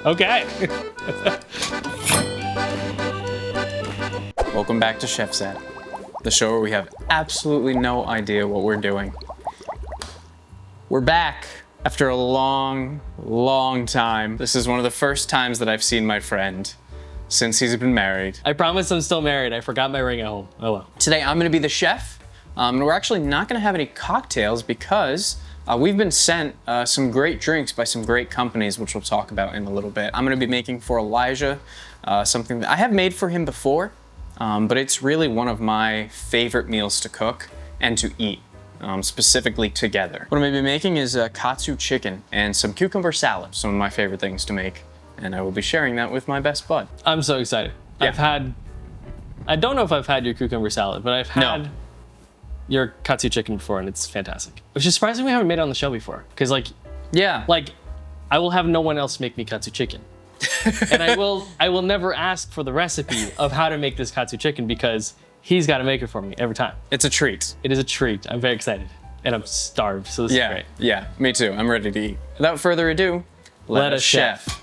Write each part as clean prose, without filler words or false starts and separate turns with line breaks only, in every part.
Okay.
Welcome back to Shef Satt, the show where we have absolutely no idea what we're doing. We're back after a long, long time. This is one of the first times that I've seen my friend since he's been married.
I promise I'm still married. I forgot my ring at home. Oh well.
Today I'm gonna be the chef. And we're actually not gonna have any cocktails because we've been sent some great drinks by some great companies, which we'll talk about in a little bit. I'm gonna be making for Elijah something that I have made for him before, but it's really one of my favorite meals to cook and to eat, specifically together. What I'm gonna be making is Katsu chicken and some cucumber salad, some of my favorite things to make, and I will be sharing that with my best bud.
I'm so excited.
Yeah.
I don't know if I've had your cucumber salad, but I've had your Katsu chicken before, and it's fantastic. Which is surprising we haven't made it on the show before, because I will have no one else make me Katsu chicken. And I will never ask for the recipe of how to make this Katsu chicken because he's got to make it for me every time.
It's a treat.
It is a treat. I'm very excited, and I'm starved, so this is great.
Yeah, me too. I'm ready to eat. Without further ado, let us chef.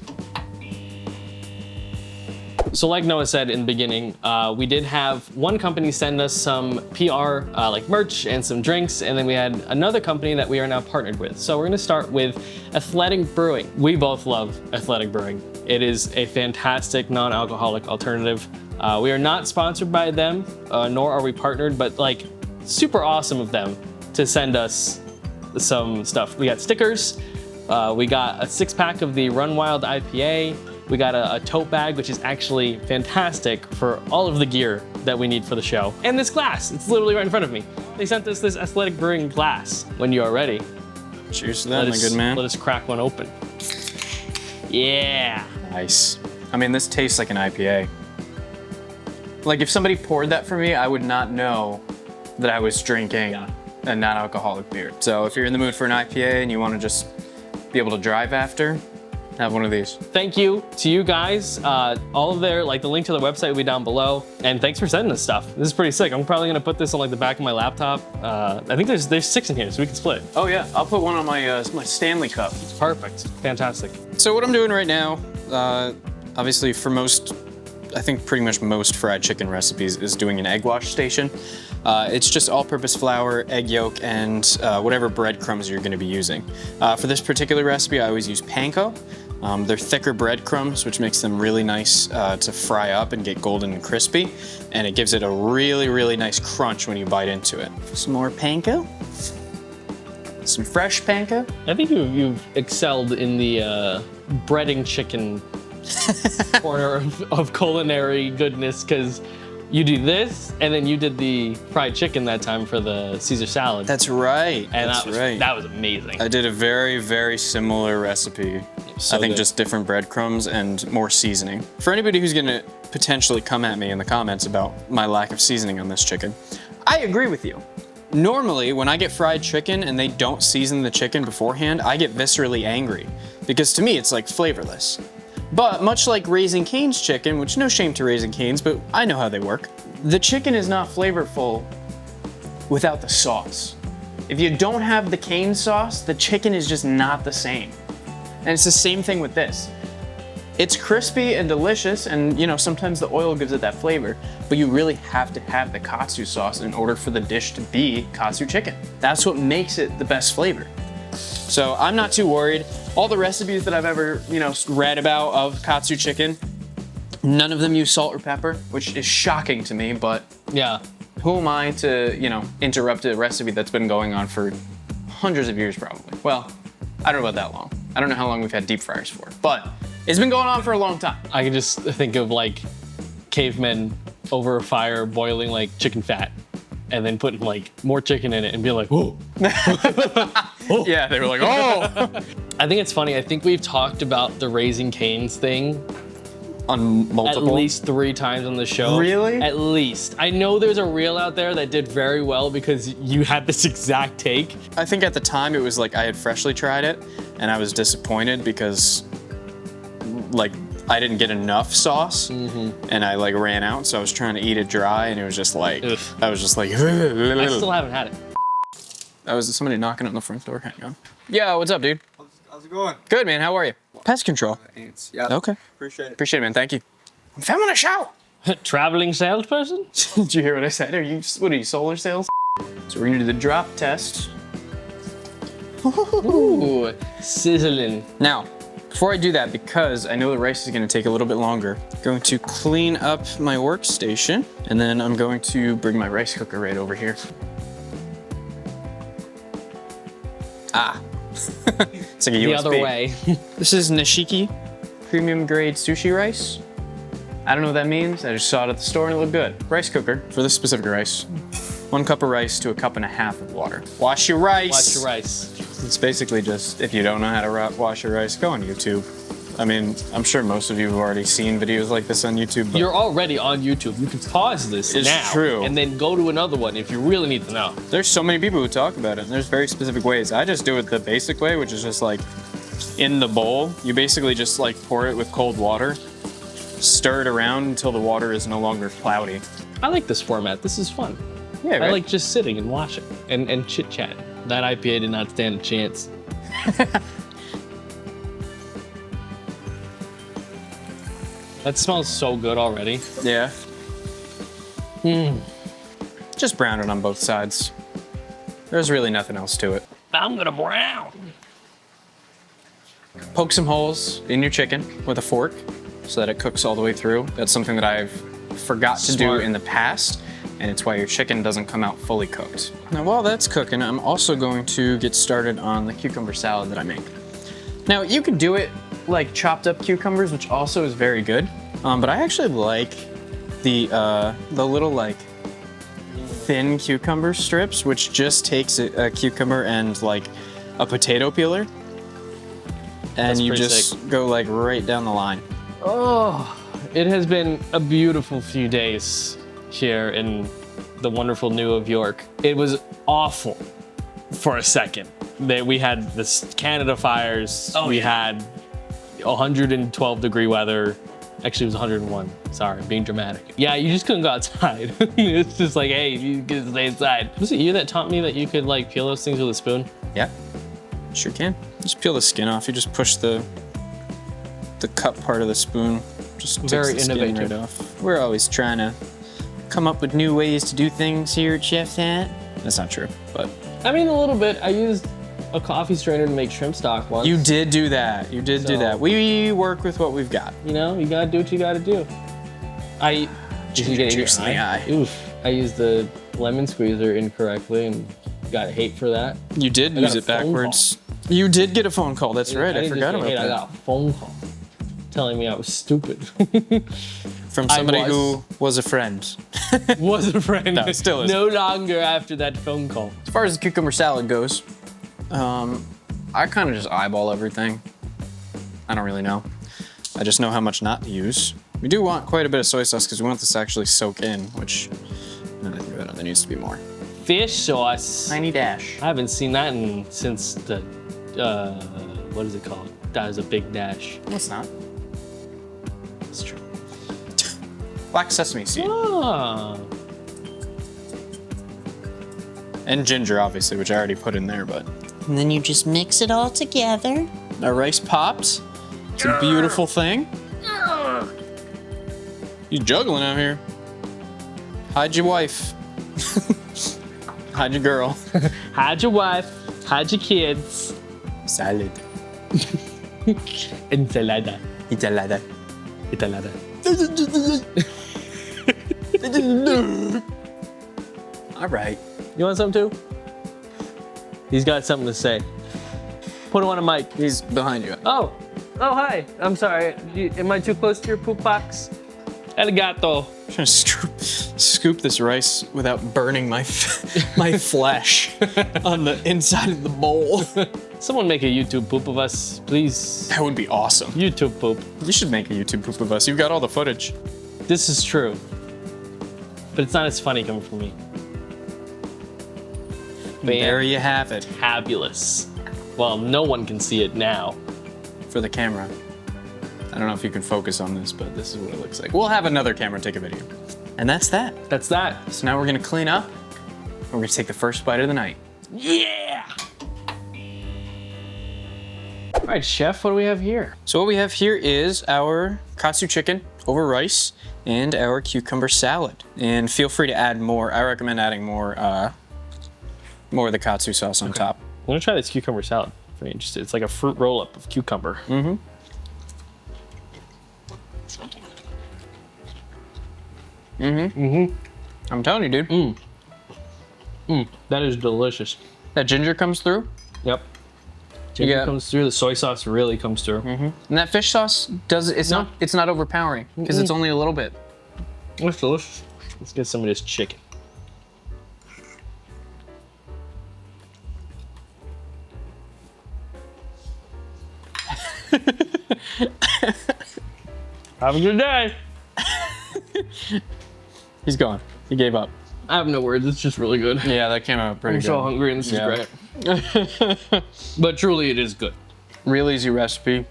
So like Noah said in the beginning, we did have one company send us some PR, like merch and some drinks, and then we had another company that we are now partnered with. So we're gonna start with Athletic Brewing. We both love Athletic Brewing. It is a fantastic non-alcoholic alternative. We are not sponsored by them, nor are we partnered, but like super awesome of them to send us some stuff. We got stickers, we got a 6-pack of the Run Wild IPA, we got a tote bag, which is actually fantastic for all of the gear that we need for the show. And this glass, it's literally right in front of me. They sent us this Athletic Brewing glass. When you are ready,
cheers to that, my good man.
Let us crack one open. Yeah.
Nice. I mean, this tastes like an IPA. Like if somebody poured that for me, I would not know that I was drinking a non-alcoholic beer. So if you're in the mood for an IPA and you want to just be able to drive after, have one of these.
Thank you to you guys. All of their, like the link to the website will be down below. And thanks for sending us stuff. This is pretty sick. I'm probably gonna put this on like the back of my laptop. I think there's 6 in here, so we can split.
Oh yeah, I'll put one on my my Stanley Cup.
Perfect, fantastic.
So what I'm doing right now, obviously for most, I think pretty much most fried chicken recipes is doing an egg wash station. It's just all-purpose flour, egg yolk, and whatever breadcrumbs you're gonna be using. For this particular recipe, I always use panko. They're thicker breadcrumbs, which makes them really nice to fry up and get golden and crispy. And it gives it a really, really nice crunch when you bite into it. Some more panko. Some fresh panko.
I think you've excelled in the breading chicken corner of culinary goodness, because you do this, and then you did the fried chicken that time for the Caesar salad.
That's right.
And
right.
That was amazing.
I did a very, very similar recipe.
So
I think
good.
just different breadcrumbs and more seasoning. For anybody who's gonna potentially come at me in the comments about my lack of seasoning on this chicken, I agree with you. Normally, when I get fried chicken and they don't season the chicken beforehand, I get viscerally angry because to me it's like flavorless. But much like Raising Cane's chicken, which no shame to Raising Cane's, but I know how they work, the chicken is not flavorful without the sauce. If you don't have the cane sauce, the chicken is just not the same. And it's the same thing with this. It's crispy and delicious, and you know, sometimes the oil gives it that flavor, but you really have to have the katsu sauce in order for the dish to be katsu chicken. That's what makes it the best flavor. So I'm not too worried. All the recipes that I've ever, read about of katsu chicken, none of them use salt or pepper, which is shocking to me, but
Yeah.
who am I to, interrupt a recipe that's been going on for hundreds of years probably. Well, I don't know about that long. I don't know how long we've had deep fryers for, but it's been going on for a long time.
I can just think of like cavemen over a fire boiling like chicken fat and then putting like more chicken in it and being like, whoa. Oh.
Yeah, they were like, oh.
I think it's funny. I think we've talked about the Raising Cane's thing
On multiple?
at least 3 times on the show.
Really?
At least. I know there's a reel out there that did very well because you had this exact take.
I think at the time it was like I had freshly tried it and I was disappointed because like I didn't get enough sauce and I like ran out, so I was trying to eat it dry and it was just like,
Ugh.
I was just like,
I still haven't had it.
that was somebody knocking on the front door, hang on. Yo, what's up, dude?
going?
Good, man. How are you? Pest control.
Ants. Yeah.
Okay.
Appreciate it.
Appreciate it, man. Thank you. I'm filming a show.
Traveling salesperson?
Did you hear what I said? What are you, solar sales? So we're gonna do the drop test.
Ooh, sizzling.
Now, before I do that, because I know the rice is gonna take a little bit longer, I'm going to clean up my workstation, and then I'm going to bring my rice cooker right over here. Ah. It's like a USB.
The other way.
This is Nishiki premium grade sushi rice. I don't know what that means. I just saw it at the store and it looked good. Rice cooker for this specific rice. 1 cup of rice to 1.5 cups of water. Wash your rice.
Watch your rice.
It's basically just, if you don't know how to wash your rice, go on YouTube. I mean, I'm sure most of you have already seen videos like this on YouTube. But
You're already on YouTube. You can pause this
It's
now
true.
and then go to another one if you really need to know.
there's so many people who talk about it, and there's very specific ways. I just do it the basic way, which is just like in the bowl. You basically just like pour it with cold water, stir it around until the water is no longer cloudy.
I like this format. This is fun.
Yeah, right?
I like just sitting and watching and chit-chatting. That IPA did not stand a chance. That smells so good already.
Yeah. Just brown it on both sides. There's really nothing else to it.
I'm gonna brown.
Poke some holes in your chicken with a fork so that it cooks all the way through. That's something that I've forgot to do
Smart.
in the past, and it's why your chicken doesn't come out fully cooked. Now, while that's cooking, I'm also going to get started on the cucumber salad that I make. Now, you could do it like chopped up cucumbers, which also is very good, but I actually like the little like thin cucumber strips, which just takes a cucumber and like a potato peeler, and
That's
you
pretty
just
sick.
go like right down the line.
Oh, it has been a beautiful few days here in the wonderful New of York. It was awful for a second. We had this Canada fires. We had 112-degree weather. Actually, it was 101. Sorry, being dramatic. Yeah, you just couldn't go outside. It's just like, hey, you can stay inside. Was it you that taught me that you could like peel those things with a spoon?
Yeah, sure can. Just peel the skin off. You just push the cup part of the spoon. Just takes
Very
the skin
innovative.
right off. We're always trying to come up with new ways to do things here at Shef Satt. That's not true, but
I mean, a little bit. I used a coffee strainer to make shrimp stock once.
you did do that. You did do
So-
that. We work with what we've got.
You know, you gotta do what you gotta do. Did you get it in your
Juice in the eye.
Oof. I used the lemon squeezer incorrectly and got hate for that.
You did
got
use
a
it
phone
backwards. You did get a phone call. That's right. I
didn't
forgot
just
about
get hate,
that.
I got a phone call telling me I was stupid.
From somebody
was.
who was a friend.
Was a friend.
No, still is.
No longer after that phone call.
As far as the cucumber salad goes, I kind of just eyeball everything. I don't really know. I just know how much not to use. We do want quite a bit of soy sauce because we want this to actually soak in, which now that I think about it, there needs to be more.
Fish sauce.
Tiny dash.
I haven't seen that since the, what is it called? That is a big dash.
No, it's not.
It's true.
Black sesame seed.
Ah.
And ginger, obviously, which I already put in there, but.
And then you just mix it all together.
Our rice popped. It's a beautiful thing. You juggling out here. Hide your wife. Hide your girl.
Hide your wife. Hide your kids.
Salad.
Ensalada.
Italada.
Ensalada.
All right.
You want some too? He's got something to say. Put him on a mic.
He's behind you.
Oh, hi. I'm sorry. Am I too close to your poop box? Arigato.
I'm trying to scoop this rice without burning my my flesh on the inside of the bowl.
Someone make a YouTube poop of us, please.
That would be awesome.
YouTube poop.
You should make a YouTube poop of us. You've got all the footage.
This is true. But it's not as funny coming from me.
There you have it.
Fabulous. Well, no one can see it now.
For the camera. I don't know if you can focus on this, but this is what it looks like. We'll have another camera take a video. And that's that.
That's that.
So now we're gonna clean up. We're gonna take the first bite of the night.
Yeah! All right, chef, what do we have here?
So what we have here is our Katsu chicken over rice and our cucumber salad. And feel free to add more. I recommend adding more of the Katsu sauce on top.
I'm gonna try this cucumber salad. Very interested. It's like a fruit roll-up of cucumber.
Mm-hmm. Mm-hmm. Mm-hmm. I'm telling you, dude.
That is delicious.
That ginger comes through.
Yep. Ginger comes through. The soy sauce really comes through.
And that fish sauce it's not overpowering because it's only a little bit.
That's delicious. Let's get some of this chicken. Have a good day.
He's gone. He gave up.
I have no words. It's just really good.
Yeah, that came out pretty
I'm
good.
so hungry and this is great. But truly, it is good.
Real easy recipe.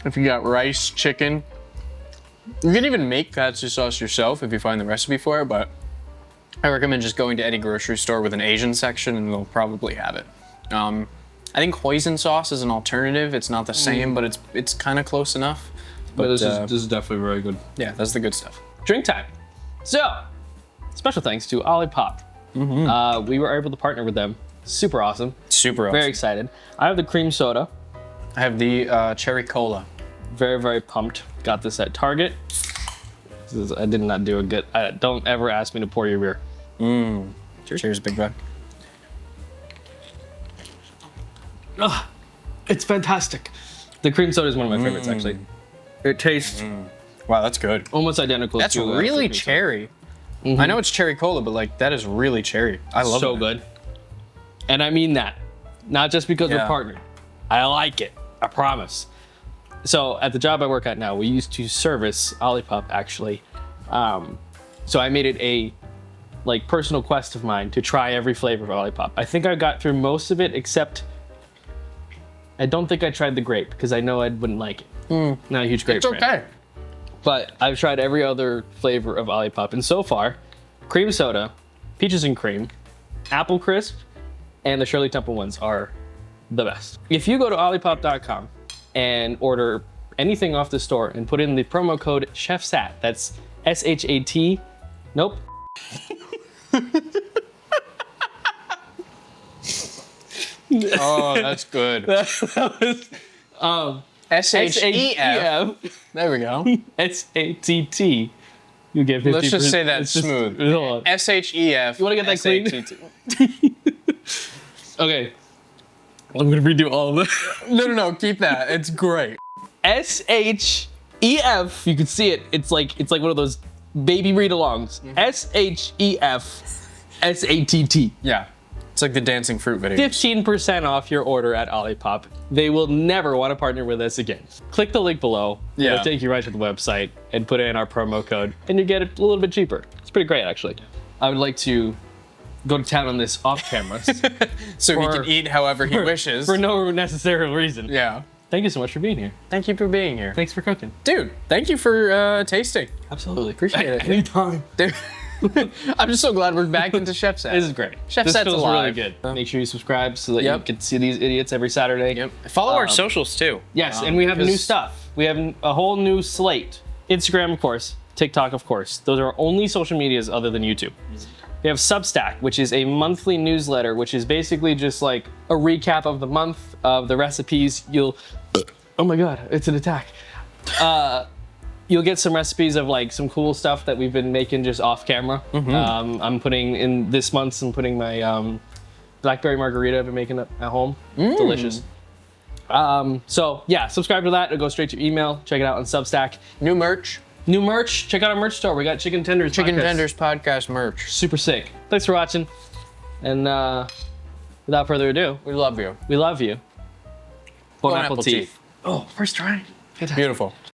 If you got rice, chicken, you can even make Katsu sauce yourself if you find the recipe for it, but I recommend just going to any grocery store with an Asian section and they'll probably have it. I think hoisin sauce is an alternative. It's not the same, but it's kind of close enough.
But this is definitely very good.
Yeah, that's the good stuff.
Drink time. So, special thanks to Olipop. We were able to partner with them. Super awesome.
Super awesome.
Very excited. I have the cream soda.
I have the cherry cola.
Very, very pumped. Got this at Target. I did not do a good. Don't ever ask me to pour your beer.
Cheers, big bud.
It's fantastic. The cream soda is one of my favorites, actually. It tastes
Wow, that's good.
almost identical
That's
to
really
fruit
cherry. I know it's cherry cola, but like that is really cherry. I love it.
So good. And I mean that. Not just because we're partnered. I like it. I promise. So at the job I work at now, we used to service Olipop actually. So I made it a personal quest of mine to try every flavor of Olipop. I think I got through most of it except I don't think I tried the grape because I know I wouldn't like it. Not a huge grape fan.
It's okay.
But I've tried every other flavor of Olipop, and so far, cream soda, peaches and cream, apple crisp, and the Shirley Temple ones are the best. If you go to olipop.com and order anything off the store and put in the promo code Shef Satt, that's S-H-A-T, nope.
Oh, that's good.
That was,
S-H-E-F. There we go.
S-A-T-T. You get 50%.
Let's just say that smooth.
Hold on.
S-H-E-F.
You want to get that clean?
S-A-T-T.
Okay. I'm going to redo all of it.
No, keep that. It's great.
S-H-E-F. You can see it. It's like one of those baby read-alongs. S-H-E-F S-A-T-T.
Yeah. It's like the dancing fruit video.
15% off your order at Olipop. They will never want to partner with us again. Click the link below.
Yeah.
It'll take you right to the website and put in our promo code and you get it a little bit cheaper. It's pretty great, actually. I would like to go to town on this off camera.
So he can eat however he wishes.
For no necessary reason.
Yeah.
Thank you so much for being here.
Thank you for being here.
Thanks for cooking.
Dude, thank you for tasting.
Absolutely.
Appreciate it.
Anytime.
Dude. I'm just so glad we're back into Shef Satt.
This is great.
Chef
This
Satt's
feels
alive.
really good. Make sure you subscribe so that you can see these idiots every Saturday.
Yep. Follow our socials too.
Yes, and we have new stuff. We have a whole new slate. Instagram, of course. TikTok, of course. Those are our only social medias other than YouTube. We have Substack, which is a monthly newsletter, which is basically just like a recap of the month of the recipes. Oh my God, it's an attack. You'll get some recipes of like some cool stuff that we've been making just off camera. I'm putting in this month, I'm putting my blackberry margarita I've been making at home. Delicious. So yeah, subscribe to that. It'll go straight to your email. Check it out on Substack.
New merch.
New merch. Check out our merch store. We got Chicken Tenders.
Chicken
podcast.
Tenders podcast merch.
Super sick. Thanks for watching. And without further ado,
We love you.
we love you. Bon
Bon
appetit.
appetit.
Oh, first try. Fantastic.
Beautiful.